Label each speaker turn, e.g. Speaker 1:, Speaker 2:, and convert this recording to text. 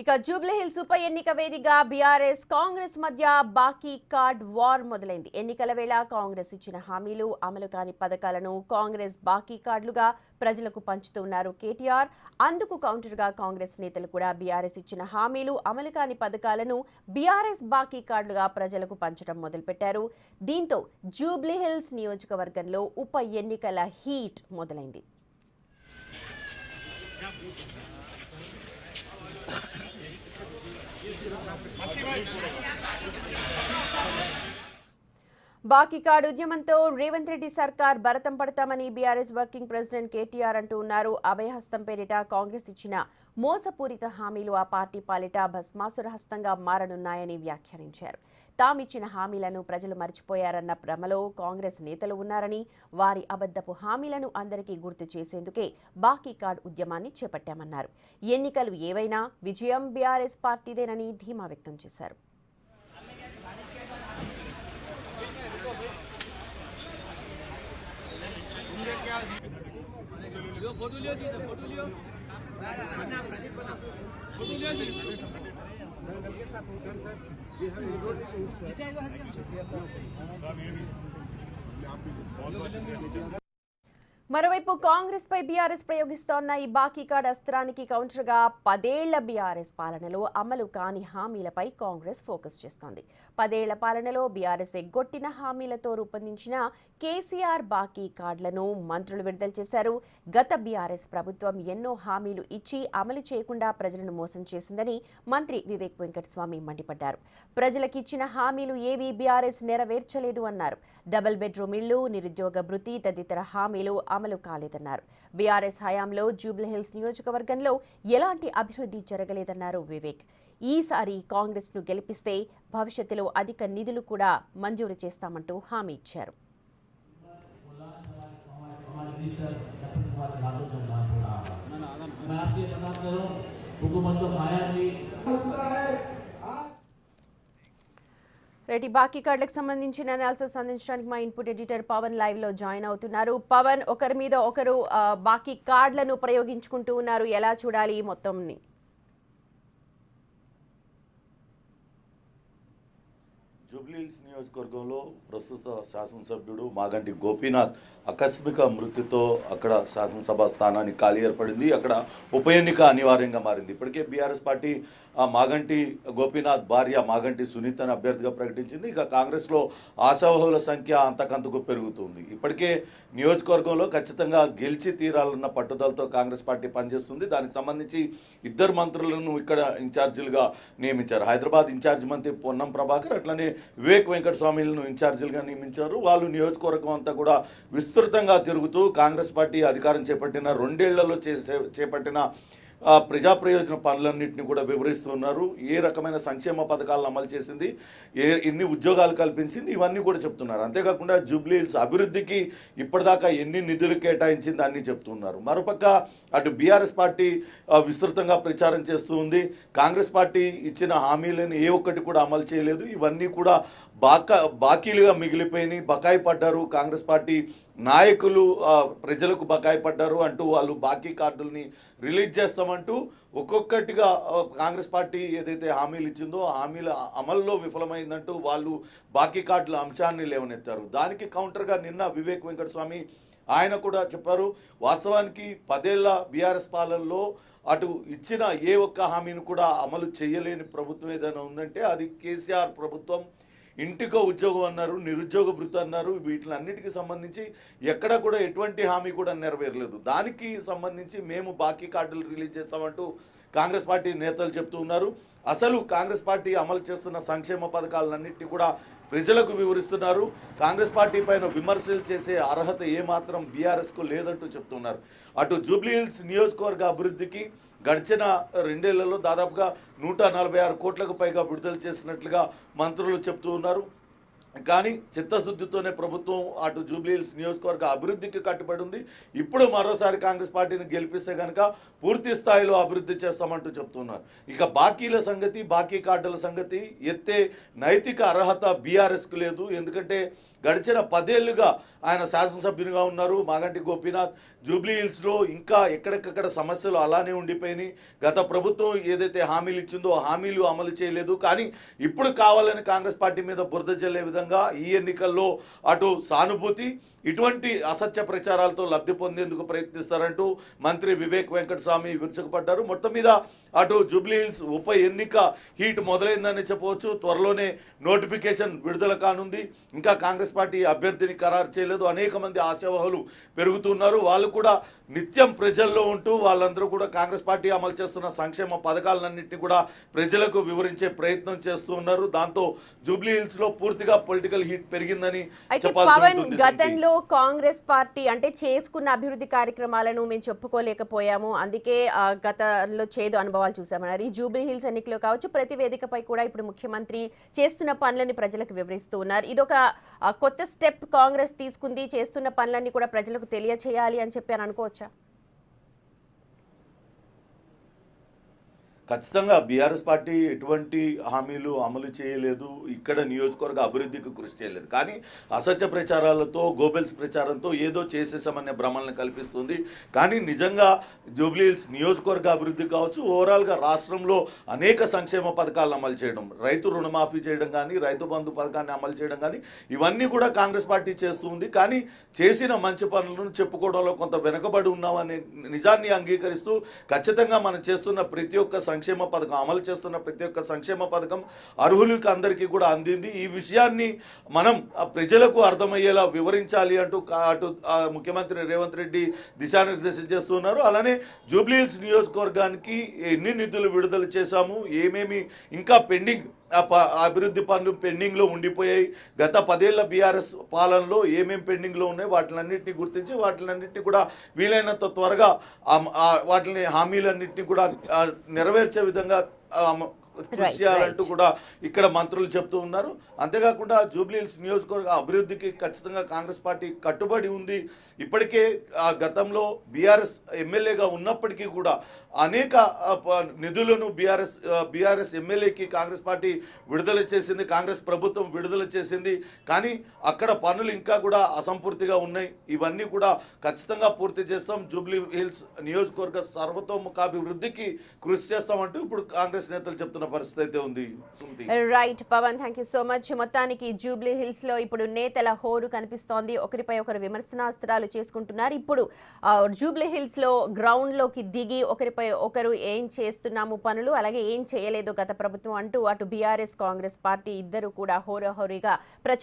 Speaker 1: ఇక జూబ్లీహిల్స్ ఉప ఎన్నిక వేదికగా బీఆర్ఎస్ కాంగ్రెస్ మధ్య బాకీ కార్డ్ వార్ మొదలైంది. ఎన్నికల వేళ కాంగ్రెస్ ఇచ్చిన హామీలు, అమలు కాని పథకాలను కాంగ్రెస్ బాకీ కార్డులుగా ప్రజలకు పంచుతున్నారు కేటీఆర్. అందుకు కౌంటర్గా కాంగ్రెస్ నేతలు కూడా బీఆర్ఎస్ ఇచ్చిన హామీలు, అమలు కాని పథకాలను బీఆర్ఎస్ బాకీ కార్డులుగా ప్రజలకు పంచడం మొదలుపెట్టారు. దీంతో జూబ్లీహిల్స్ నియోజకవర్గంలో ఉప ఎన్నికల హీట్ మొదలైంది. బాకీ కార్డు ఉద్యమంతో రేవంత్ రెడ్డి సర్కార్ భరతం పడతామని బీఆర్ఎస్ వర్కింగ్ ప్రెసిడెంట్ కేటీఆర్ అంటూ ఉన్నారు. అభయహస్తం పేరిట కాంగ్రెస్ ఇచ్చిన మోసపూరిత హామీలు ఆ పార్టీ పాలిట భస్మాసుర హస్తంగా మారనున్నాయని వ్యాఖ్యానించారు. తామిచ్చిన హామీలను ప్రజలు మర్చిపోయారన్న భ్రమలో కాంగ్రెస్ నేతలు ఉన్నారని, వారి అబద్ధపు హామీలను అందరికీ గుర్తు చేసేందుకే బాకీ కార్డు ఉద్యమాన్ని చేపట్టామన్నారు. ఎన్నికలు ఏవైనా విజయం బీఆర్ఎస్ పార్టీదేనని ధీమా వ్యక్తం చేశారు. మరోవైపు కాంగ్రెస్ పై బీఆర్ఎస్ ప్రయోగిస్తోన్న ఈ బాకీ కార్డు అస్త్రానికి కౌంటర్గా 10 ఏళ్ల బీఆర్ఎస్ పాలనలో అమలు కాని హామీలపై కాంగ్రెస్ ఫోకస్ చేస్తోంది. 10 ఏళ్ల పాలనలో బీఆర్ఎస్ ఎగ్గొట్టిన హామీలతో రూపొందించిన కేసీఆర్ బాకీ కార్డులను మంత్రులు విడుదల చేశారు. గత బీఆర్ఎస్ ప్రభుత్వం ఎన్నో హామీలు ఇచ్చి అమలు చేయకుండా ప్రజలను మోసం చేసిందని మంత్రి వివేక్ వెంకటస్వామి మండిపడ్డారు. ప్రజలకిచ్చిన హామీలు ఏవీ బీఆర్ఎస్ నెరవేర్చలేదు అన్నారు. డబుల్ బెడ్రూమ్ ఇళ్లు, నిరుద్యోగ భృతి తదితర హామీలు అమలు కాలేదన్నారు. బీఆర్ఎస్ హయాంలో జూబ్లీహిల్స్ నియోజకవర్గంలో ఎలాంటి అభివృద్ధి జరగలేదన్నారు వివేక్. ఈసారి కాంగ్రెస్ ను గెలిపిస్తే భవిష్యత్తులో అధిక నిధులు కూడా మంజూరు చేస్తామంటూ హామీ ఇచ్చారు. రెడ్డి బాకీ కార్డులకు సంబంధించిన అనాలిసిస్ అందించడానికి మా ఇన్పుట్ ఎడిటర్ పవన్ లైవ్ లో జాయిన్ అవుతున్నారు. పవన్, ఒకరి మీద ఒకరు బాకీ కార్డులను ప్రయోగించుకుంటూ ఉన్నారు, ఎలా చూడాలి ఈ మొత్తంని?
Speaker 2: జూబ్లీహిల్స్ నియోజకవర్గంలో ప్రస్తుత శాసనసభ్యుడు మాగంటి గోపీనాథ్ ఆకస్మిక మృతితో అక్కడ శాసనసభ స్థానానికి ఖాళీ ఏర్పడింది. అక్కడ ఉప ఎన్నిక అనివార్యంగా మారింది. ఇప్పటికే బీఆర్ఎస్ పార్టీ మాగంటి గోపీనాథ్ భార్య మాగంటి సునీతను అభ్యర్థిగా ప్రకటించింది. ఇక కాంగ్రెస్లో ఆశావహుల సంఖ్య అంతకంతకు పెరుగుతుంది. ఇప్పటికే నియోజకవర్గంలో ఖచ్చితంగా గెలిచి తీరాలన్న పట్టుదలతో కాంగ్రెస్ పార్టీ పనిచేస్తుంది. దానికి సంబంధించి 2 మంత్రులను ఇక్కడ ఇన్ఛార్జీలుగా నియమించారు. హైదరాబాద్ ఇన్ఛార్జ్ మంత్రి పొన్నం ప్రభాకర్, అట్లనే వివేక్ వెంకటస్వామిలను ఇన్ఛార్జీలుగా నియమించారు. వాళ్ళు నియోజకవర్గం అంతా కూడా విస్తృతంగా తిరుగుతూ కాంగ్రెస్ పార్టీ అధికారం చేపట్టిన 2 ఏళ్లలో చేపట్టిన ప్రజా ప్రయోజన పనులన్నింటినీ కూడా వివరిస్తున్నారు. ఏ రకమైన సంక్షేమ పథకాలను అమలు చేసింది, ఎన్ని ఉద్యోగాలు కల్పించింది, ఇవన్నీ కూడా చెప్తున్నారు. అంతేకాకుండా జూబ్లీహిల్స్ అభివృద్ధికి ఇప్పటిదాకా ఎన్ని నిధులు కేటాయించింది అన్నీ చెప్తున్నారు. మరోపక్క అటు బీఆర్ఎస్ పార్టీ విస్తృతంగా ప్రచారం చేస్తూ ఉంది. కాంగ్రెస్ పార్టీ ఇచ్చిన హామీలను ఏ ఒక్కటి కూడా అమలు చేయలేదు. ఇవన్నీ కూడా బాకీలుగా మిగిలిపోయినాయి, బకాయి పడ్డారు. కాంగ్రెస్ పార్టీ నాయకులు ప్రజలకు బకాయి పడ్డారు అంటూ వాళ్ళు బాకీ కార్డుల్ని రిలీజ్ చేస్తామంటూ ఒక్కొక్కటిగా కాంగ్రెస్ పార్టీ ఏదైతే హామీలు ఇచ్చిందో హామీల అమల్లో విఫలమైందంటూ వాళ్ళు బాకీ కార్డుల అంశాన్ని లేవనెత్తారు. దానికి కౌంటర్గా నిన్న వివేక్ వెంకటస్వామి ఆయన కూడా చెప్పారు. వాస్తవానికి 10 ఏళ్ల బీఆర్ఎస్ పాలనలో అటు ఇచ్చిన ఏ ఒక్క హామీని కూడా అమలు చేయలేని ప్రభుత్వం ఏదైనా ఉందంటే అది కేసీఆర్ ప్రభుత్వం. ఇంటికో ఉద్యోగం అన్నారు, నిరుద్యోగ భృతి అన్నారు. వీటిలన్నిటికీ సంబంధించి ఎక్కడ కూడా ఎటువంటి హామీ కూడా నెరవేరలేదు. దానికి సంబంధించి మేము బాకీ కార్డులు రిలీజ్ చేస్తామంటూ కాంగ్రెస్ పార్టీ నేతలు చెప్తూ ఉన్నారు. అసలు కాంగ్రెస్ పార్టీ అమలు చేస్తున్న సంక్షేమ పథకాలన్నింటినీ కూడా ప్రజలకు వివరిస్తున్నారు. కాంగ్రెస్ పార్టీ పైన విమర్శలు చేసే అర్హత ఏమాత్రం బీఆర్ఎస్కు లేదంటూ చెప్తున్నారు. అటు జూబ్లీహిల్స్ నియోజకవర్గ అభివృద్ధికి గడిచిన 2 ఏళ్లలో దాదాపుగా 146 కోట్లకు పైగా విడుదల చేసినట్లుగా మంత్రులు చెప్తూ ఉన్నారు. కానీ చిత్తశుద్ధితోనే ప్రభుత్వం అటు జూబ్లీహిల్స్ నియోజకవర్గ అభివృద్ధికి కట్టుబడి ఉంది. ఇప్పుడు మరోసారి కాంగ్రెస్ పార్టీని గెలిపిస్తే కనుక పూర్తి స్థాయిలో అభివృద్ధి చేస్తామంటూ చెప్తున్నారు. ఇక బాకీల సంగతి, బాకీ కార్డుల సంగతి ఎత్తే నైతిక అర్హత బీఆర్ఎస్కు లేదు. ఎందుకంటే గడిచిన 10 ఏళ్లుగా ఆయన శాసనసభ్యునిగా ఉన్నారు. మాగంటి గోపీనాథ్ జూబ్లీ హిల్స్లో ఇంకా ఎక్కడికక్కడ సమస్యలు అలానే ఉండిపోయినాయి. గత ప్రభుత్వం ఏదైతే హామీలు ఇచ్చిందో హామీలు అమలు చేయలేదు. కానీ ఇప్పుడు కావాలని కాంగ్రెస్ పార్టీ మీద బురద జల్లే విధంగా ఈ ఎన్నికల్లో అటు సానుభూతి ఇటువంటి అసత్య ప్రచారాలతో లబ్ధి పొందేందుకు ప్రయత్నిస్తారంటూ మంత్రి వివేక్ వెంకటస్వామి విరుచుకుపడ్డారు. మొత్తం మీద అటు జూబ్లీ హిల్స్ ఉప ఎన్నిక హీట్ మొదలైందని చెప్పవచ్చు. త్వరలోనే నోటిఫికేషన్ విడుదల కానుంది. ఇంకా కాంగ్రెస్ పార్టీ అభ్యర్థిని ఖరారు చేయలేదు. అనేక మంది ఆశావహులు పెరుగుతున్నారు. వాళ్ళు కూడా నిత్యం ప్రజల్లో ఉంటూ వాళ్ళందరూ కూడా కాంగ్రెస్ పార్టీ అమలు చేస్తున్న సంక్షేమ పథకాలన్నింటినీ కూడా ప్రజలకు వివరించే ప్రయత్నం చేస్తూ ఉన్నారు. దాంతో జూబ్లీ హిల్స్ లో పూర్తిగా పొలిటికల్ హీట్ పెరిగిందని చెప్పాల్సి ఉంటుంది.
Speaker 1: గతంలో కాంగ్రెస్ పార్టీ అంటే చేసుకున్న అభివృద్ధి కార్యక్రమాలను మేము చెప్పుకోలేకపోయాము, అందుకే గతంలో చేదు అనుభవాలు చూసామన్నారు. ఈ జూబ్లీ హిల్స్ ఎన్నికలో కావచ్చు, ప్రతి వేదికపై కూడా ఇప్పుడు ముఖ్యమంత్రి చేస్తున్న పనులని ప్రజలకు వివరిస్తూ ఉన్నారు. ఇదొక కొత్త స్టెప్ కాంగ్రెస్ తీసుకుంది, చేస్తున్న పనులన్నీ కూడా ప్రజలకు తెలియచేయాలి అని చెప్పి అనుకోవచ్చా?
Speaker 2: ఖచ్చితంగా బీఆర్ఎస్ పార్టీ ఎటువంటి హామీలు అమలు చేయలేదు, ఇక్కడ నియోజకవర్గ అభివృద్ధికి కృషి చేయలేదు. కానీ అసత్య ప్రచారాలతో గోబెల్స్ ప్రచారంతో ఏదో చేసేసామనే భ్రమలను కల్పిస్తుంది. కానీ నిజంగా జూబ్లీ హిల్స్ నియోజకవర్గ అభివృద్ధి కావచ్చు, ఓవరాల్గా రాష్ట్రంలో అనేక సంక్షేమ పథకాలను అమలు చేయడం, రైతు రుణమాఫీ చేయడం కానీ, రైతు బంధు పథకాన్ని అమలు చేయడం కానీ ఇవన్నీ కూడా కాంగ్రెస్ పార్టీ చేస్తుంది. కానీ చేసిన మంచి పనులను చెప్పుకోవడంలో కొంత వెనుకబడి ఉన్నామనే నిజాన్ని అంగీకరిస్తూ ఖచ్చితంగా మనం చేస్తున్న ప్రతి ఒక్క సంక్షేమ పథకం, అమలు చేస్తున్న ప్రతి ఒక్క సంక్షేమ పథకం అర్హులకు అందరికీ కూడా అందింది. ఈ విషయాన్ని మనం ప్రజలకు అర్థమయ్యేలా వివరించాలి అంటూ అటు ముఖ్యమంత్రి రేవంత్ రెడ్డి దిశానిర్దేశం చేస్తున్నారు. అలానే జూబ్లీ హిల్స్ నియోజకవర్గానికి ఎన్ని నిధులు విడుదల చేశాము, ఏమేమి ఇంకా పెండింగ్ అభివృద్ధి పనులు పెండింగ్లో ఉండిపోయాయి, గత 10 ఏళ్ల బీఆర్ఎస్ పాలనలో ఏమేమి పెండింగ్లో ఉన్నాయి వాటిలన్నింటినీ గుర్తించి వాటిలన్నింటినీ కూడా వీలైనంత త్వరగా వాటిని హామీలన్నింటినీ కూడా నెరవేర్చే విధంగా కృషి చేయాలంటూ కూడా ఇక్కడ మంత్రులు చెప్తూ ఉన్నారు. అంతేకాకుండా జూబ్లీ హిల్స్ నియోజకవర్గ అభివృద్ధికి ఖచ్చితంగా కాంగ్రెస్ పార్టీ కట్టుబడి ఉంది. ఇప్పటికే గతంలో ఎమ్మెల్యేగా ఉన్నప్పటికీ కూడా అనేక నిధులను బీఆర్ఎస్ ఎమ్మెల్యేకి కాంగ్రెస్ పార్టీ విడుదల చేసింది, కాంగ్రెస్ ప్రభుత్వం విడుదల చేసింది. కానీ అక్కడ పనులు ఇంకా కూడా అసంపూర్తిగా ఉన్నాయి. ఇవన్నీ కూడా ఖచ్చితంగా పూర్తి చేస్తాం, జూబ్లీ హిల్స్ నియోజకవర్గ సర్వతోముఖాభివృద్ధికి కృషి చేస్తామంటూ ఇప్పుడు కాంగ్రెస్ నేతలు చెప్తున్న పరిస్థితి అయితే ఉంది.
Speaker 1: Right Pawan, thank you so much. మొత్తానికి జూబ్లీ హిల్స్ లో ఇప్పుడు నేతల హోరు కనిపిస్తోంది, ఒకరిపై ఒకరు విమర్శనాస్త్రాలు చేసుకుంటున్నారు. ఇప్పుడు జూబ్లీ హిల్స్ లో గ్రౌండ్ లోకి దిగి ఒకరిపై ఒకరు ఏం చేస్తున్నాము పనులు, అలాగే ఏం చేయలేదు గత ప్రభుత్వం అంటూ అటు బీఆర్ఎస్ కాంగ్రెస్ పార్టీ ఇద్దరు కూడా హోరాహోరీగా ప్రచారం